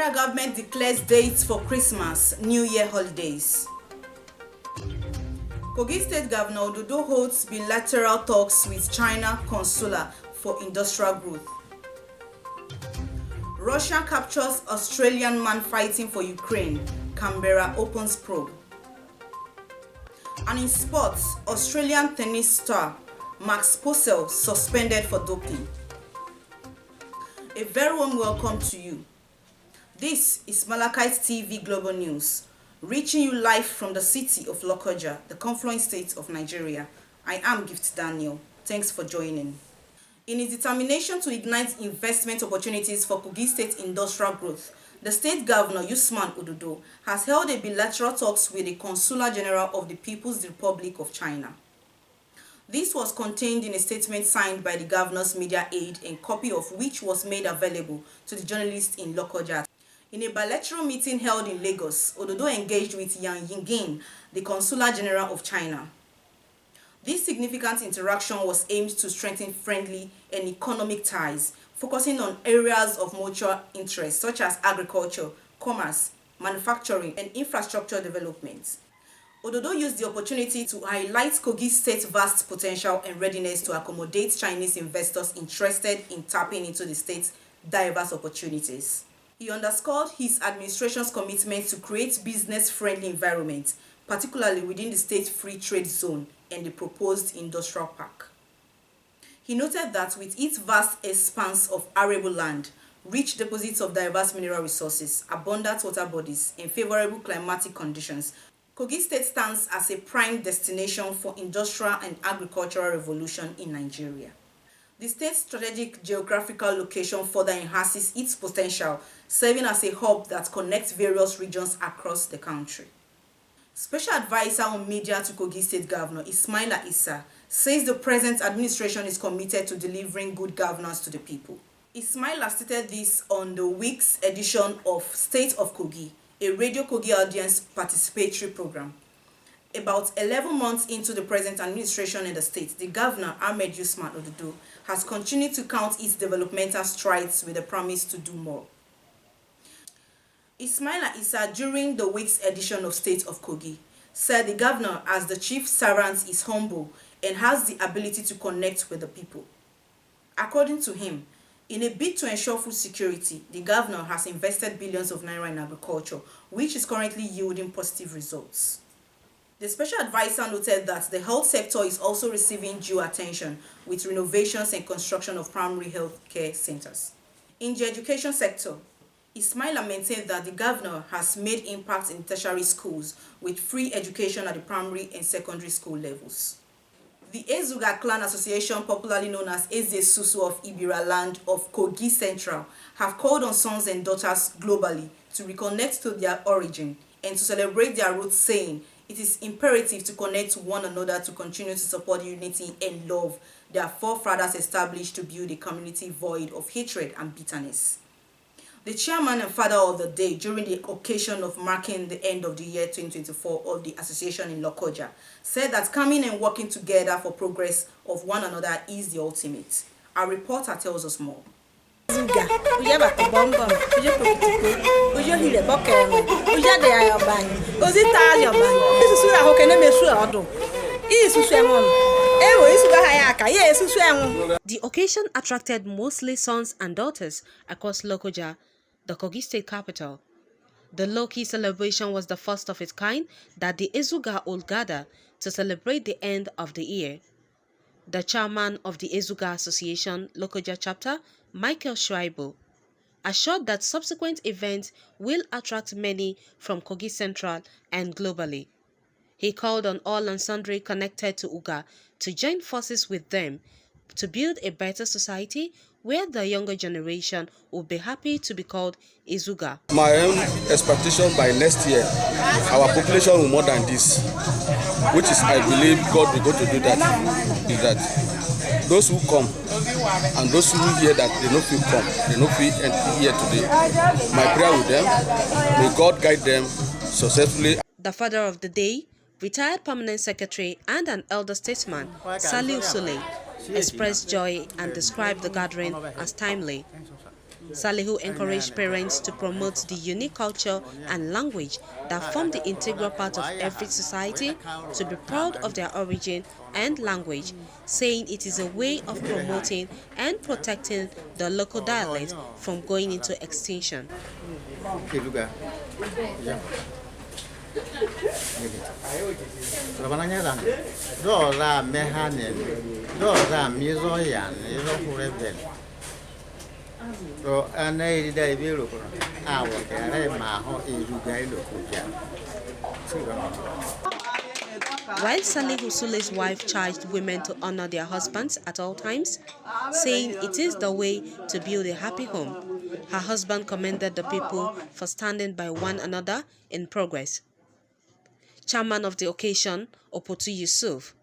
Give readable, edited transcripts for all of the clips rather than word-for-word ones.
Federal government declares dates for Christmas, New Year holidays. KOGI State Governor ODODO holds bilateral talks with China CONSULAR for industrial growth. Russia captures Australian man fighting for Ukraine. Canberra opens probe. And in sports, Australian tennis star PURCELL suspended for doping. A very warm welcome to you. This is MLC TV Global News, reaching you live from the city of Lokoja, the confluent state of Nigeria. I am Gift Daniel. Thanks for joining. In its determination to ignite investment opportunities for KOGI State industrial growth, the State Governor Usman ODODO has held a bilateral talks with the Consular General of the People's Republic of China. This was contained in a statement signed by the Governor's media aide, and copy of which was made available to the journalists in Lokoja. In a bilateral meeting held in Lagos, ODODO engaged with Yang Yingin, the Consular General of China. This significant interaction was aimed to strengthen friendly and economic ties, focusing on areas of mutual interest such as agriculture, commerce, manufacturing, and infrastructure development. ODODO used the opportunity to highlight KOGI State's vast potential and readiness to accommodate Chinese investors interested in tapping into the state's diverse opportunities. He underscored his administration's commitment to create business-friendly environment, particularly within the state free trade zone and the proposed industrial park. He noted that with its vast expanse of arable land, rich deposits of diverse mineral resources, abundant water bodies, and favorable climatic conditions, KOGI State stands as a prime destination for industrial and agricultural revolution in Nigeria. The state's strategic geographical location further enhances its potential, serving as a hub that connects various regions across the country. Special Advisor on Media to KOGI State Governor EZI-UGA says the present administration is committed to delivering good governance to the people. EZI-UGA stated this on the week's edition of State of KOGI, a radio KOGI audience participatory program. About 11 months into the present administration in the state, the Governor Ahmed Usman ODODO has continued to count its developmental strides with a promise to do more. EZI-UGA, during the week's edition of State of KOGI, said the Governor, as the chief servant, is humble and has the ability to connect with the people. According to him, in a bid to ensure food security, the Governor has invested billions of naira in agriculture, which is currently yielding positive results. The Special Advisor noted that the health sector is also receiving due attention with renovations and construction of primary health care centers. In the education sector, EZI-UGA maintained that the Governor has made impact in tertiary schools with free education at the primary and secondary school levels. The EZI-UGA Clan Association, popularly known as EZI-UGA of Ibira Land of KOGI Central, have called on sons and daughters globally to reconnect to their origin and to celebrate their roots, saying it is imperative to connect to one another to continue to support unity and love their forefathers established to build a community void of hatred and bitterness. The chairman and father of the day during the occasion of marking the end of the year 2024 of the association in Lokoja said that coming and working together for progress of one another is the ultimate. Our reporter tells us more. The occasion attracted mostly sons and daughters across Lokoja, the KOGI State capital. The low-key celebration was the first of its kind that the EZI-UGA will gather to celebrate the end of the year. The chairman of the EZI-UGA Association Lokoja chapter, Michael Schreiber, assured that subsequent events will attract many from KOGI Central and globally. He called on all and sundry connected to UGA to join forces with them to build a better society where the younger generation will be happy to be called EZI-UGA. My own expectation by next year, our population will more than this, which is, I believe God will go to do that, is that those who come and those who hear that they no feel come, they no feel here today. My prayer with them, may God guide them successfully. The father of the day, retired permanent secretary and an elder statesman, Saliu Sule, expressed joy and described the gathering as timely. Salihu encouraged parents to promote the unique culture and language that form the integral part of every society, to be proud of their origin and language, saying it is a way of promoting and protecting the local dialect from going into extinction. While Salihu Sule's wife charged women to honor their husbands at all times, saying it is the way to build a happy home, her husband commended the people for standing by one another in progress. Chairman of the occasion, Opotu Yusuf,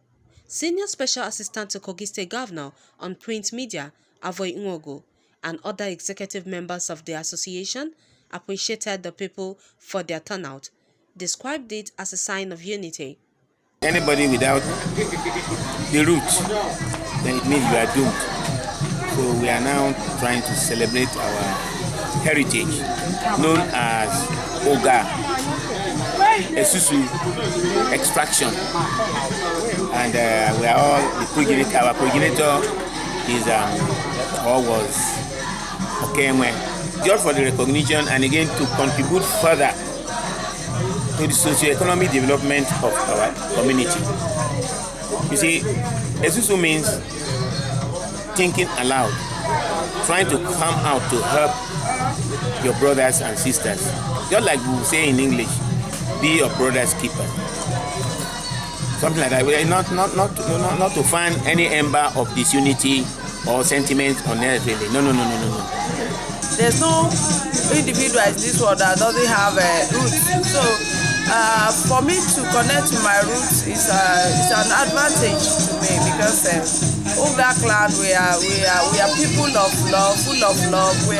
Senior Special Assistant to Kogi State Governor on Print Media, Avoy Nwogo, and other executive members of the association appreciated the people for their turnout, described it as a sign of unity. Anybody without the roots, then it means you are doomed. So we are now trying to celebrate our heritage, known as OGA, Esusu extraction. And we are all the progenitor. Our progenitor is was just for the recognition and again to contribute further to the socio-economic development of our community. You see, Esusu means thinking aloud, trying to come out to help your brothers and sisters. Just like we say in English, be your brother's keeper. Something like that. We are not to find any ember of disunity or sentiment on earth, really. No. There's no individual in this world that doesn't have a root. So for me to connect to my roots is an advantage to me because OGA clan, we are people of love, full of love. We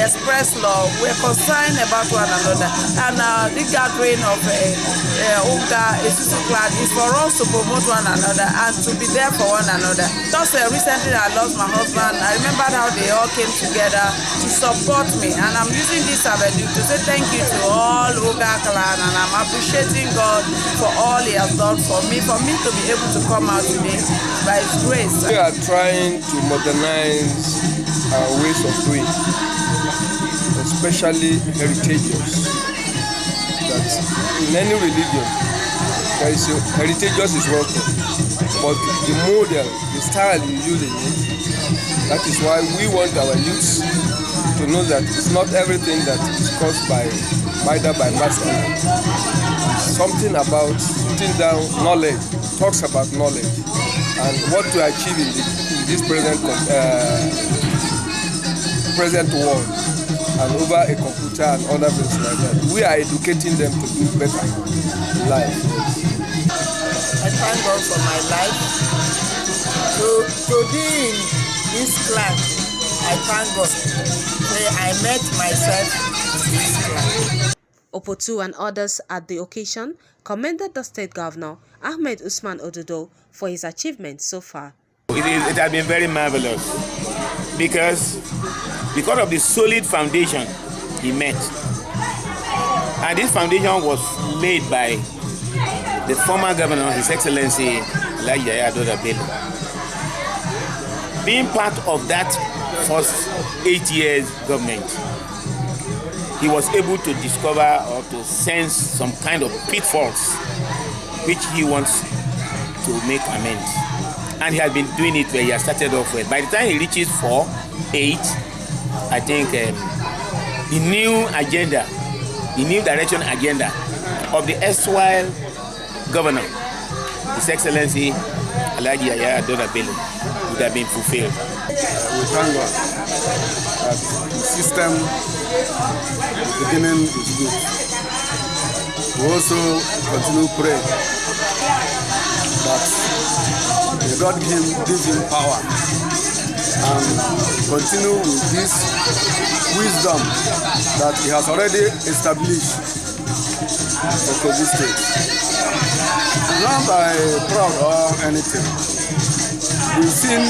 express love. We are concerned about one another. And the gathering of OGA Esusu clan is for us to promote one another and to be there for one another. Just recently I lost my husband. I remember how they all came together to support me, and I'm using this avenue to say thank you to all OGA clan, and I'm appreciating God for all He has done for me to be able to come out today by His grace. We are trying to modernize our ways of doing, especially heritageous. That in any religion, there is heritageous is welcome, but the model, the style you use in it, that is why we want our youths to know that it's not everything that is caused by either by masculine. Something about sitting down, knowledge, talks about knowledge, and what to achieve in this present world, and over a computer and other things like that. We are educating them to do better in life. I thank God for my life. To be in this clan, I thank God. I met myself in this clan. Opotu and others at the occasion commended the state governor, Ahmed Usman ODODO, for his achievements so far. It has been very marvelous because of the solid foundation he met. And this foundation was laid by the former governor, His Excellency EZI-UGA. Being part of that first 8 years government, he was able to discover or to sense some kind of pitfalls which he wants to make amends. And he has been doing it where he has started off with. By the time he reaches 4, 8, I think the new agenda, the new direction agenda of the erstwhile governor, His Excellency EZI-UGA, would have been fulfilled. We thank God that the system, the beginning is good. We also continue to pray that God gives him power and continue with this wisdom that he has already established for Kogi State. Not by proud or anything. We've seen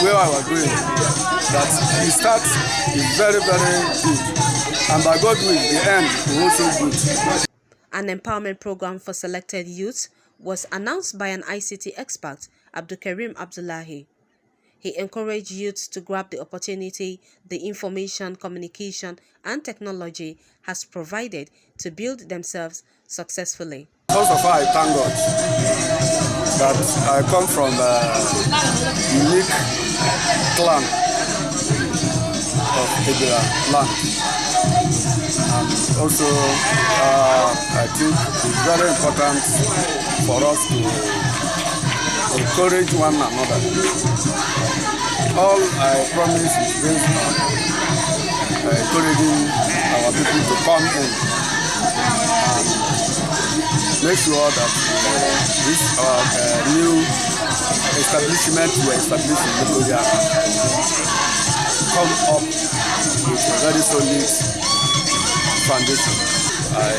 where I was going, that the start is very, very good. And by God will, the end is also good. An empowerment program for selected youths was announced by an ICT expert, Abdulkarim Abdullahi. He encouraged youths to grab the opportunity the information, communication, and technology has provided to build themselves successfully. First of all, I thank God that I come from a unique clan of Ebira land. And also, I think it's very important for us to encourage one another. All I promise is based on encouraging our people to come in and make sure that this new establishment we establish in Lokoja come up with a very solid foundation. I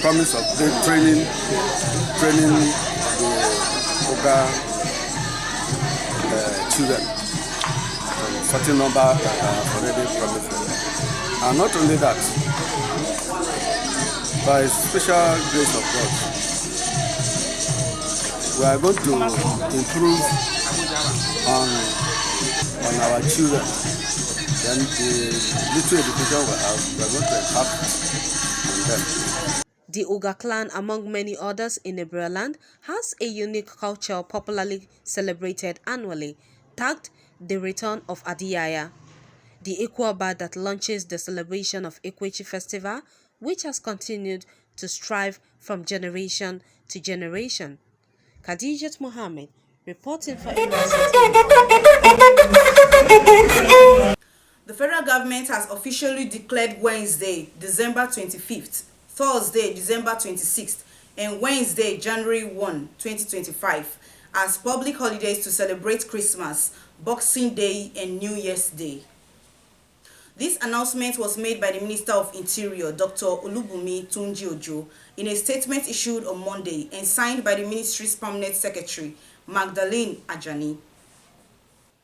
promise of training the OGA children, a certain number that I have already promised them. And not only that, by special grace of God, we are going to improve on our children. Then the little education we have, we are going to impact on them. The UGA clan, among many others in Ibraland, has a unique culture popularly celebrated annually, tagged the return of Adiyaya, the equal bar that launches the celebration of Ekwechi Festival, which has continued to strive from generation to generation. Khadijat Mohammed, reporting for MLC TV. The federal government has officially declared Wednesday, December 25th, Thursday, December 26th, and Wednesday, January 1, 2025, as public holidays to celebrate Christmas, Boxing Day, and New Year's Day. This announcement was made by the Minister of Interior, Dr. Olubunmi Tunji-Ojo, in a statement issued on Monday and signed by the ministry's permanent secretary, Magdalene Ajani.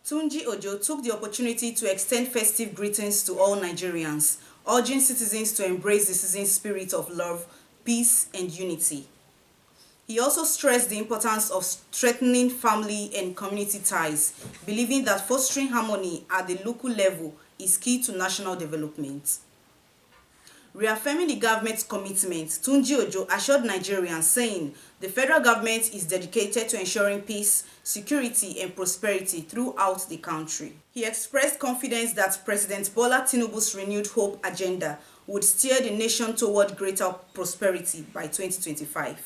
Tunji-Ojo took the opportunity to extend festive greetings to all Nigerians, urging citizens to embrace the season's spirit of love, peace, and unity. He also stressed the importance of strengthening family and community ties, believing that fostering harmony at the local level is key to national development. Reaffirming the government's commitment, Tunji-Ojo assured Nigerians, saying the federal government is dedicated to ensuring peace, security, and prosperity throughout the country. He expressed confidence that President Bola Tinubu's renewed hope agenda would steer the nation toward greater prosperity by 2025.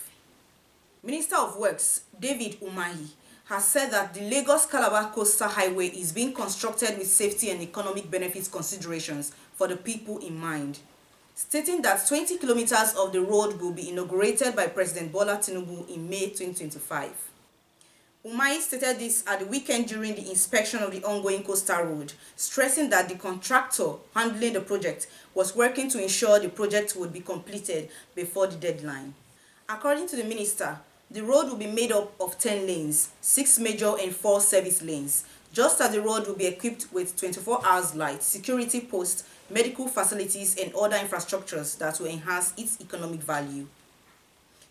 Minister of Works, David Umahi, has said that the Lagos-Calabar Coastal Highway is being constructed with safety and economic benefits considerations for the people in mind, stating that 20 kilometers of the road will be inaugurated by President Bola Tinubu in May 2025. Umahi stated this at the weekend during the inspection of the ongoing coastal road, stressing that the contractor handling the project was working to ensure the project would be completed before the deadline. According to the minister, the road will be made up of 10 lanes, 6 major and 4 service lanes, just as the road will be equipped with 24 hours light, security posts, medical facilities, and other infrastructures that will enhance its economic value.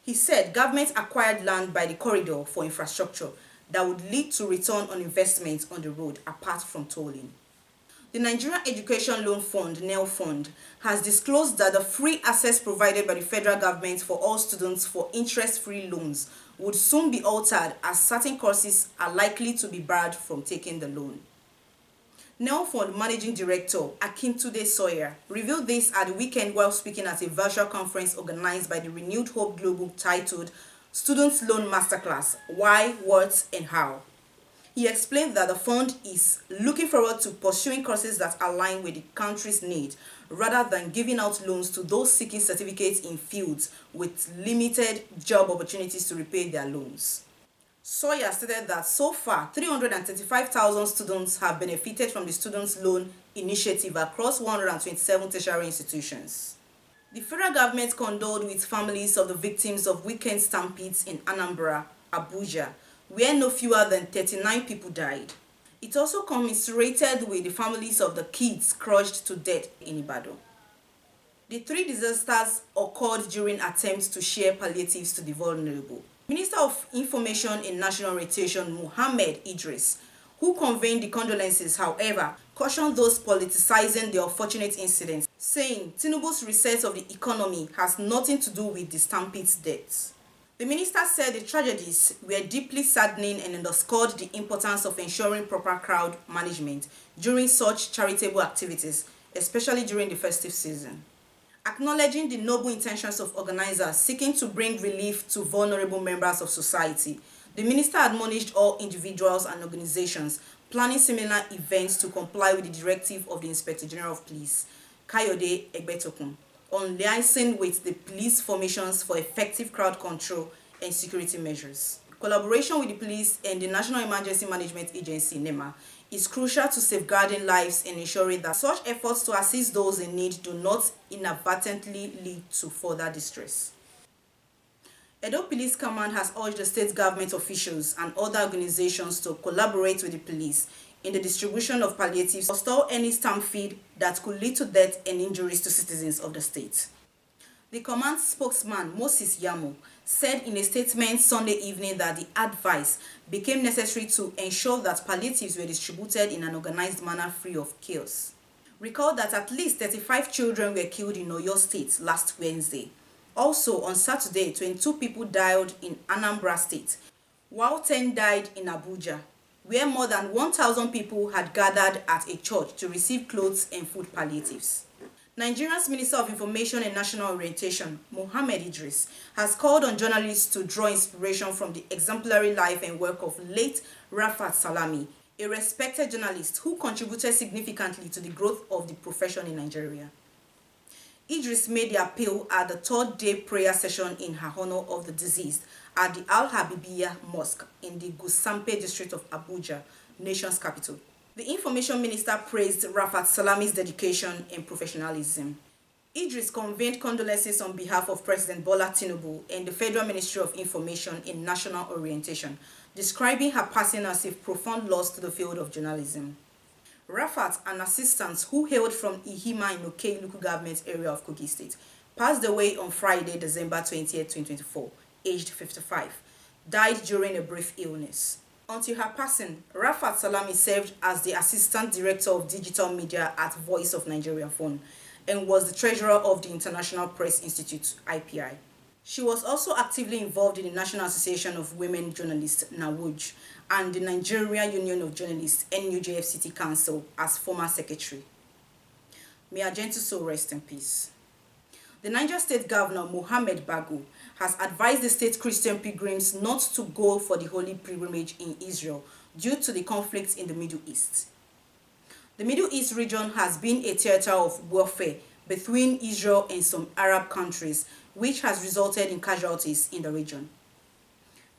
He said government acquired land by the corridor for infrastructure that would lead to return on investment on the road apart from tolling. The Nigerian Education Loan Fund, NEL Fund, has disclosed that the free access provided by the federal government for all students for interest-free loans would soon be altered as certain courses are likely to be barred from taking the loan. NEL Fund Managing Director Akintunde Sawyer revealed this at the weekend while speaking at a virtual conference organized by the Renewed Hope Global titled Students Loan Masterclass, Why, What, and How. He explained that the fund is looking forward to pursuing courses that align with the country's need, rather than giving out loans to those seeking certificates in fields with limited job opportunities to repay their loans. Sawyer stated that so far, 335,000 students have benefited from the Students' Loan Initiative across 127 tertiary institutions. The federal government condoled with families of the victims of weekend stampedes in Anambra, Abuja, where no fewer than 39 people died. It also commiserated with the families of the kids crushed to death in Ibadan. The 3 disasters occurred during attempts to share palliatives to the vulnerable. Minister of Information and National Orientation Mohammed Idris, who conveyed the condolences, however, cautioned those politicizing the unfortunate incident, saying Tinubu's reset of the economy has nothing to do with the stampede's deaths. The minister said the tragedies were deeply saddening and underscored the importance of ensuring proper crowd management during such charitable activities, especially during the festive season. Acknowledging the noble intentions of organizers seeking to bring relief to vulnerable members of society, the minister admonished all individuals and organizations planning similar events to comply with the directive of the Inspector General of Police, Kayode Egbetokun, on liaising with the police formations for effective crowd control and security measures. Collaboration with the police and the National Emergency Management Agency, NEMA, is crucial to safeguarding lives and ensuring that such efforts to assist those in need do not inadvertently lead to further distress. Edo Police Command has urged the state government officials and other organizations to collaborate with the police in the distribution of palliatives or stop any stampede that could lead to death and injuries to citizens of the state. The command spokesman, Moses Yamo, said in a statement Sunday evening that the advice became necessary to ensure that palliatives were distributed in an organized manner free of chaos. Recall that at least 35 children were killed in Oyo State last Wednesday. Also, on Saturday, 22 people died in Anambra State, while 10 died in Abuja, where more than 1,000 people had gathered at a church to receive clothes and food palliatives. Nigeria's Minister of Information and National Orientation, Mohammed Idris, has called on journalists to draw inspiration from the exemplary life and work of late Rafat Salami, a respected journalist who contributed significantly to the growth of the profession in Nigeria. Idris made the appeal at the 3rd-day prayer session in her honor of the deceased at the Al-Habibiyah Mosque in the Gusampe district of Abuja, nation's capital. The Information Minister praised Rafat Salami's dedication and professionalism. Idris conveyed condolences on behalf of President Bola Tinubu and the Federal Ministry of Information and National Orientation, describing her passing as a profound loss to the field of journalism. Rafat, an assistant who hailed from Ihima in Okei local government area of Kogi State, passed away on Friday, December 20, 2024, aged 55, died during a brief illness. Until her passing, Rafat Salami served as the Assistant Director of Digital Media at Voice of Nigeria Phone and was the Treasurer of the International Press Institute, IPI. She was also actively involved in the National Association of Women Journalists, NAWUJ, and the Nigeria Union of Journalists, NUJFCT Council, as former secretary. May her gentle soul rest in peace. The Niger State Governor, Mohammed Bago, has advised the state Christian pilgrims not to go for the holy pilgrimage in Israel due to the conflicts in the Middle East. The Middle East region has been a theater of warfare between Israel and some Arab countries, which has resulted in casualties in the region.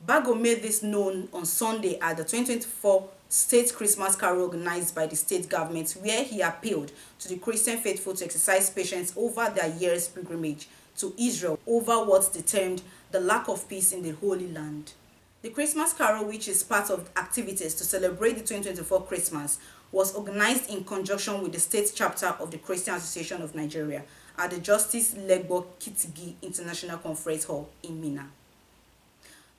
Bago made this known on Sunday at the 2024 State Christmas Carol organized by the state government, where he appealed to the Christian faithful to exercise patience over their year's pilgrimage to Israel over what's termed the lack of peace in the Holy Land. The Christmas Carol, which is part of activities to celebrate the 2024 Christmas, was organized in conjunction with the state chapter of the Christian Association of Nigeria at the Justice Legbo Kitigi International Conference Hall in Minna.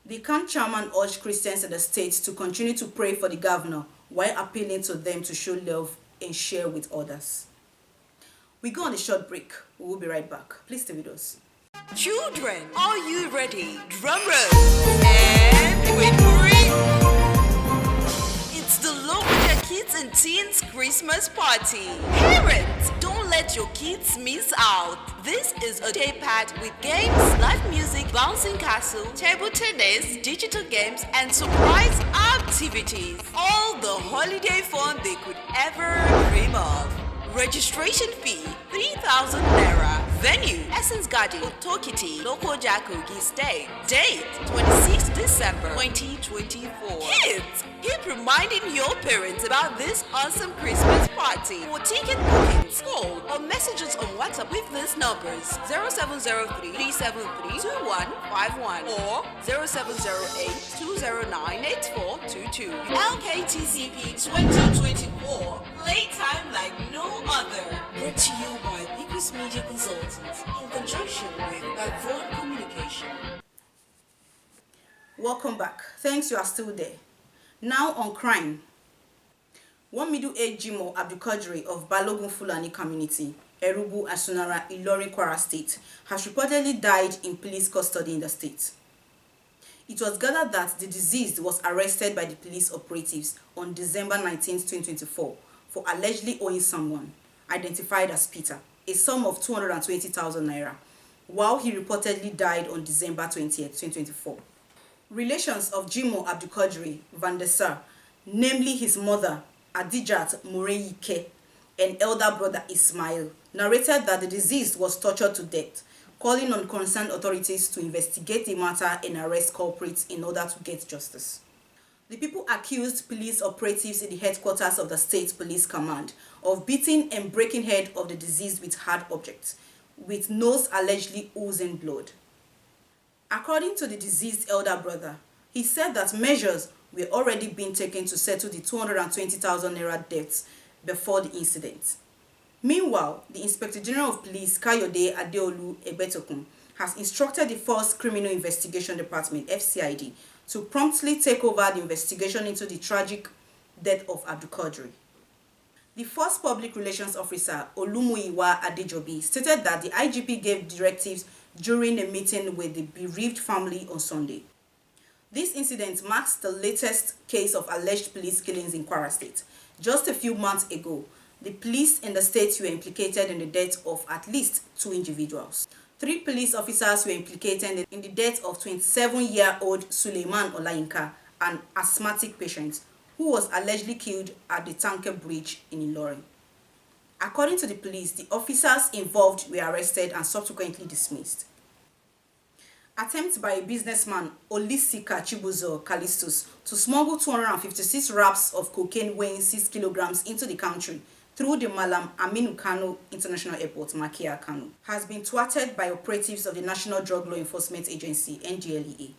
The CAN chairman urged Christians in the state to continue to pray for the governor while appealing to them to show love and share with others. We go on a short break. We will be right back. Please stay with us. Children, are you ready? Drum roll and wait for it. It's the Lokoja Kids and Teens Christmas Party. Parents, don't let your kids miss out. This is a day packed with games, live music, bouncing castle, table tennis, digital games, and surprise activities. All the holiday fun they could ever dream of. Registration fee 3,000 naira. Venue Essence Garden, Otokiti, Lokoja Kogi State. Date 26 December 2024. Kids, hip reminding your parents about this awesome Christmas party. For ticket bookings, call or message us on WhatsApp with these numbers: 0703 373 2151 or 0708 209 8422. LKTCP 2024. Playtime like no other. Brought to you by Biggest Media Consultants in conjunction with Avon Communication. Welcome back. Thanks you are still there. Now on crime. One middle-aged Jimo Abdulkadri of Balogun Fulani community, Erubu Asunara, Ilorin, Kwara State, has reportedly died in police custody in the state. It was gathered that the deceased was arrested by the police operatives on December 19, 2024 for allegedly owing someone, identified as Peter, a sum of 220,000 naira, while he reportedly died on December 20, 2024. Relations of Jimo Abdulkadri Van der Sar, namely his mother, Adijat Mureyike, and elder brother Ismail, narrated that the deceased was tortured to death, calling on concerned authorities to investigate the matter and arrest culprits in order to get justice. The people accused police operatives in the headquarters of the State Police Command of beating and breaking head of the deceased with hard objects, with nose allegedly oozing blood. According to the deceased elder brother, he said that measures were already being taken to settle the 220,000 naira debts before the incident. Meanwhile, the Inspector General of Police, Kayode Adeolu Ebetokun, has instructed the Force Criminal Investigation Department, FCID, to promptly take over the investigation into the tragic death of Abdulkadri. The Force Public Relations Officer, Olumuyiwa Adejobi, stated that the IGP gave directives during a meeting with the bereaved family on Sunday. This incident marks the latest case of alleged police killings in Kwara State. Just a few months ago, the police in the state were implicated in the death of at least 2 individuals. 3 police officers were implicated in the death of 27-year-old Suleiman Olayinka, an asthmatic patient, who was allegedly killed at the Tanke Bridge in Ilorin. According to the police, the officers involved were arrested and subsequently dismissed. Attempt by a businessman, Olisika Chibuzo Callistus, to smuggle 256 wraps of cocaine weighing 6 kilograms into the country through the Malam Aminu Kano International Airport, Makia, Kano, has been thwarted by operatives of the National Drug Law Enforcement Agency, NDLEA.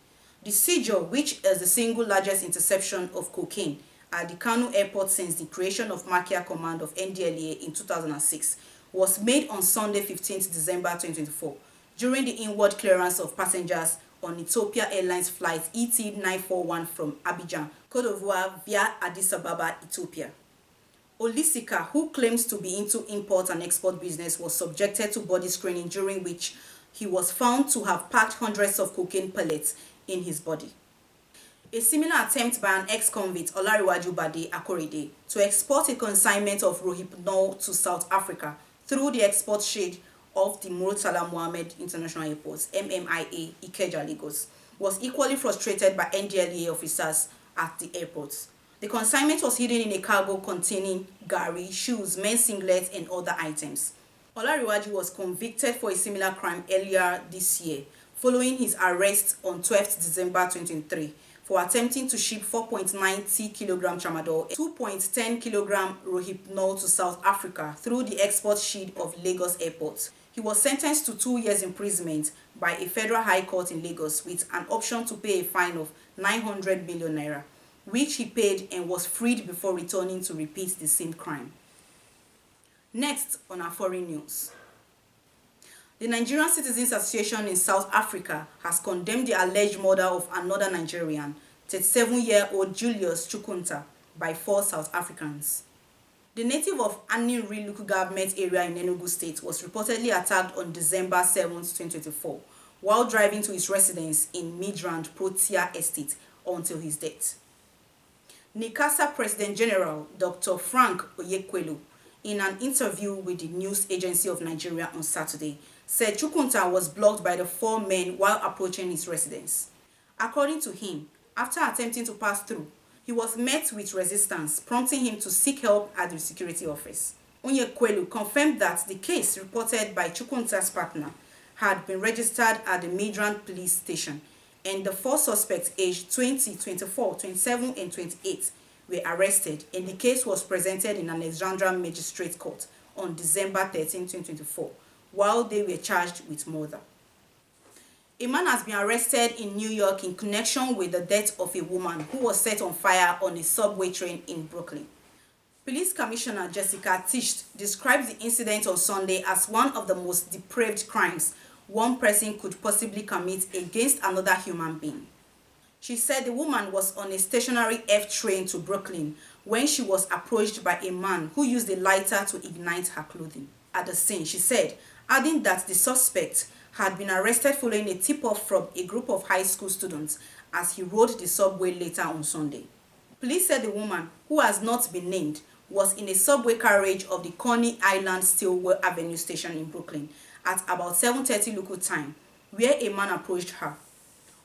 The seizure, which is the single largest interception of cocaine at the Kano Airport since the creation of Makia Command of NDLEA in 2006, was made on Sunday 15 December 2024 during the inward clearance of passengers on Ethiopia Airlines flight ET941 from Abidjan, Cote d'Ivoire via Addis Ababa, Ethiopia. Olisika, who claims to be into import and export business, was subjected to body screening, during which he was found to have packed hundreds of cocaine pellets in his body. A similar attempt by an ex-convict, Olariwaju Bade Akorede, to export a consignment of Rohypnol to South Africa through the export shade of the Murtala Mohammed International Airport, MMIA, Ikeja, Lagos, was equally frustrated by NDLEA officers at the airport. The consignment was hidden in a cargo containing gari, shoes, men's singlets, and other items. Olariwaju was convicted for a similar crime earlier this year, following his arrest on 12 December 2023 for attempting to ship 4.90 kg tramadol, 2.10 kg Rohypnol to South Africa through the export shed of Lagos Airport. He was sentenced to 2 years imprisonment by a federal high court in Lagos with an option to pay a fine of 900 million naira, which he paid and was freed before returning to repeat the same crime. Next on our foreign news. The Nigerian Citizens Association in South Africa has condemned the alleged murder of another Nigerian, 37-year-old Julius Chukwunta, by 4 South Africans. The native of Aninri local government area in Enugu State was reportedly attacked on December 7, 2024, while driving to his residence in Midrand Protea Estate until his death. NICASA President General Dr. Frank Oyekwelu, in an interview with the News Agency of Nigeria on Saturday, said Chukwunta was blocked by the 4 men while approaching his residence. According to him, after attempting to pass through, he was met with resistance, prompting him to seek help at the security office. Onyekwelu confirmed that the case reported by Chukwunta's partner had been registered at the Midrand police station, and the 4 suspects aged 20, 24, 27, and 28 were arrested and the case was presented in Alexandra Magistrate Court on December 13, 2024, while they were charged with murder. A man has been arrested in New York in connection with the death of a woman who was set on fire on a subway train in Brooklyn. Police Commissioner Jessica Tisch described the incident on Sunday as one of the most depraved crimes one person could possibly commit against another human being. She said the woman was on a stationary F train to Brooklyn when she was approached by a man who used a lighter to ignite her clothing. At the scene, she said, adding that the suspect had been arrested following a tip-off from a group of high school students as he rode the subway later on Sunday. Police said the woman, who has not been named, was in a subway carriage of the Coney Island Stillwell Avenue station in Brooklyn at about 7:30 local time, where a man approached her.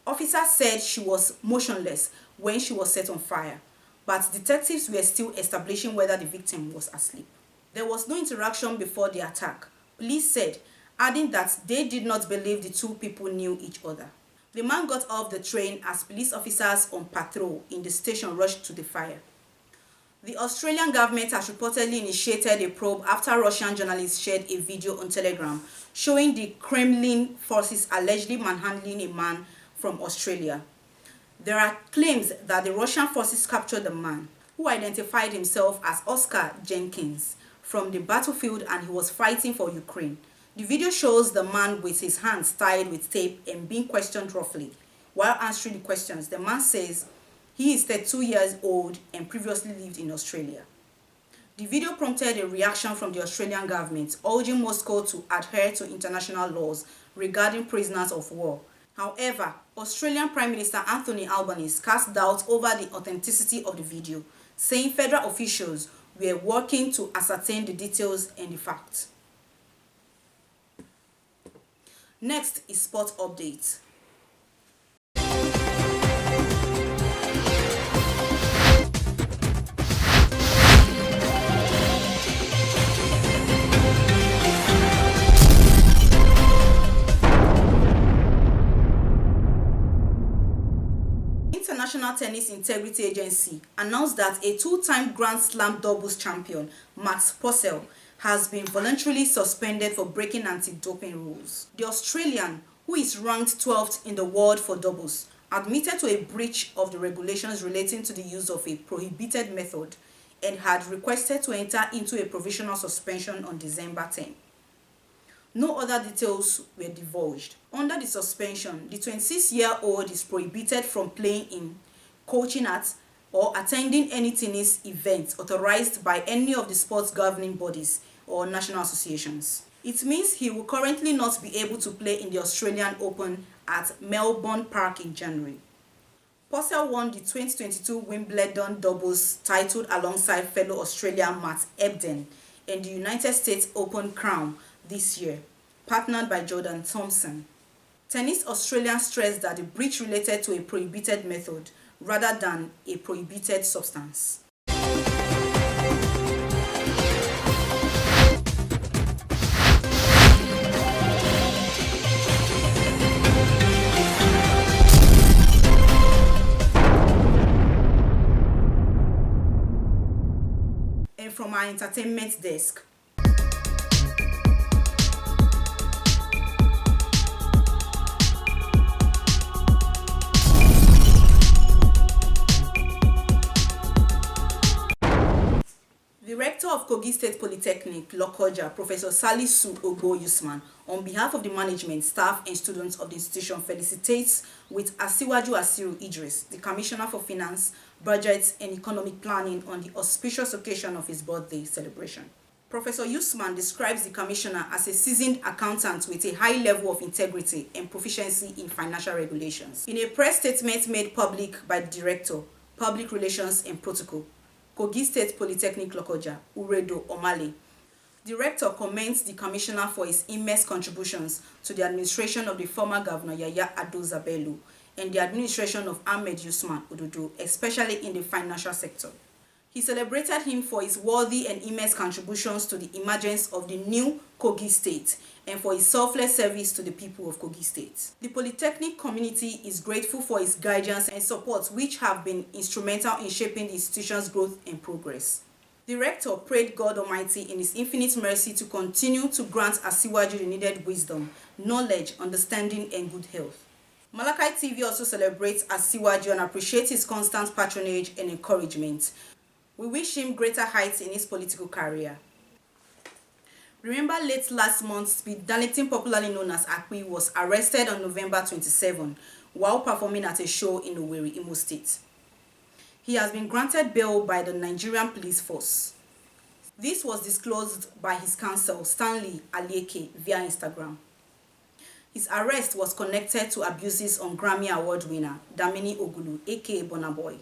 Officers said she was motionless when she was set on fire, but detectives were still establishing whether the victim was asleep. There was no interaction before the attack, police said, adding that they did not believe the two people knew each other. The man got off the train as police officers on patrol in the station rushed to the fire. The Australian government has reportedly initiated a probe after Russian journalists shared a video on Telegram showing the Kremlin forces allegedly manhandling a man from Australia. There are claims that the Russian forces captured the man, who identified himself as Oscar Jenkins, from the battlefield and he was fighting for Ukraine. The video shows the man with his hands tied with tape and being questioned roughly. While answering the questions, the man says he is 32 years old and previously lived in Australia. The video prompted a reaction from the Australian government, urging Moscow to adhere to international laws regarding prisoners of war. However, Australian Prime Minister Anthony Albanese cast doubt over the authenticity of the video, saying federal officials were working to ascertain the details and the facts. Next is sport updates. International Tennis Integrity Agency announced that a two-time Grand Slam doubles champion, Max Purcell, has been voluntarily suspended for breaking anti-doping rules. The Australian, who is ranked 12th in the world for doubles, admitted to a breach of the regulations relating to the use of a prohibited method and had requested to enter into a provisional suspension on December 10. No other details were divulged. Under the suspension, the 26-year-old is prohibited from playing in, coaching at, or attending any tennis event authorized by any of the sports governing bodies or national associations. It means he will currently not be able to play in the Australian Open at Melbourne Park in January. Purcell won the 2022 Wimbledon doubles title alongside fellow Australian Matt Ebden and the United States Open crown this year, partnered by Jordan Thompson. Tennis Australia stressed that the breach related to a prohibited method rather than a prohibited substance. And from our entertainment desk, the rector of KOGI State Polytechnic, Lokoja, Professor Salisu Ogbo-Usman, on behalf of the management, staff and students of the institution felicitates with Asiwaju Asiru Idris, the Commissioner for Finance, Budget and Economic Planning, on the auspicious occasion of his birthday celebration. Professor Usman describes the Commissioner as a seasoned accountant with a high level of integrity and proficiency in financial regulations. In a press statement made public by the Director, Public Relations and Protocol, KOGI State Polytechnic Lokoja, Uredo Omale, the rector commends the Commissioner for his immense contributions to the administration of the former Governor Yaya Ado-Zabello and the administration of Ahmed Usman ODODO, especially in the financial sector. He celebrated him for his worthy and immense contributions to the emergence of the new KOGI state and for his selfless service to the people of KOGI state. The Polytechnic community is grateful for his guidance and support, which have been instrumental in shaping the institution's growth and progress. The rector prayed God Almighty in his infinite mercy to continue to grant Asiwaju the needed wisdom, knowledge, understanding, and good health. Malachi TV also celebrates Asiwaju and appreciates his constant patronage and encouragement. We wish him greater heights in his political career. Remember, late last month, Speed Darlington, popularly known as Akpi, was arrested on November 27 while performing at a show in Owerri, Imo State. He has been granted bail by the Nigerian police force. This was disclosed by his counsel, Stanley Alieke, via Instagram. His arrest was connected to abuses on Grammy Award winner Damini Ogulu, aka Burna Boy.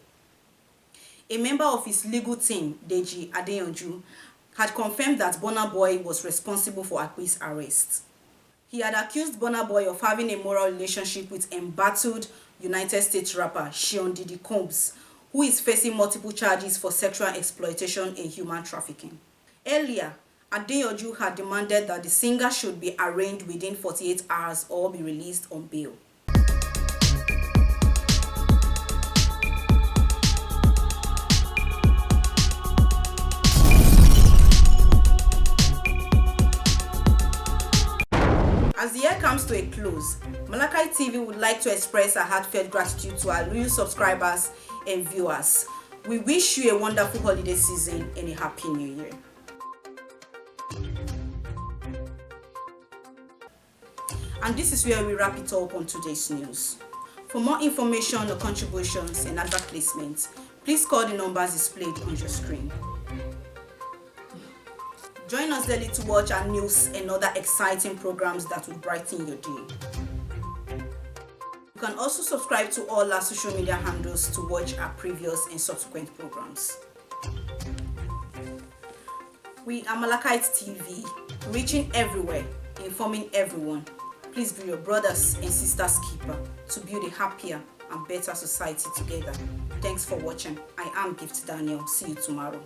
A member of his legal team, Deji Adeyanju, had confirmed that Burna Boy was responsible for Akpi's arrest. He had accused Burna Boy of having a moral relationship with embattled United States rapper Sean Diddy Combs, who is facing multiple charges for sexual exploitation and human trafficking. Earlier, Adeyanju had demanded that the singer should be arraigned within 48 hours or be released on bail. As the year comes to a close, Malachi TV would like to express our heartfelt gratitude to our loyal subscribers and viewers. We wish you a wonderful holiday season and a happy new year. And this is where we wrap it up on today's news. For more information or contributions and advert placements, please call the numbers displayed on your screen. Join us daily to watch our news and other exciting programs that will brighten your day. You can also subscribe to all our social media handles to watch our previous and subsequent programs. We are Malachite TV, reaching everywhere, informing everyone. Please be your brothers and sisters keeper to build a happier and better society together. Thanks for watching. I am Gift Daniel. See you tomorrow.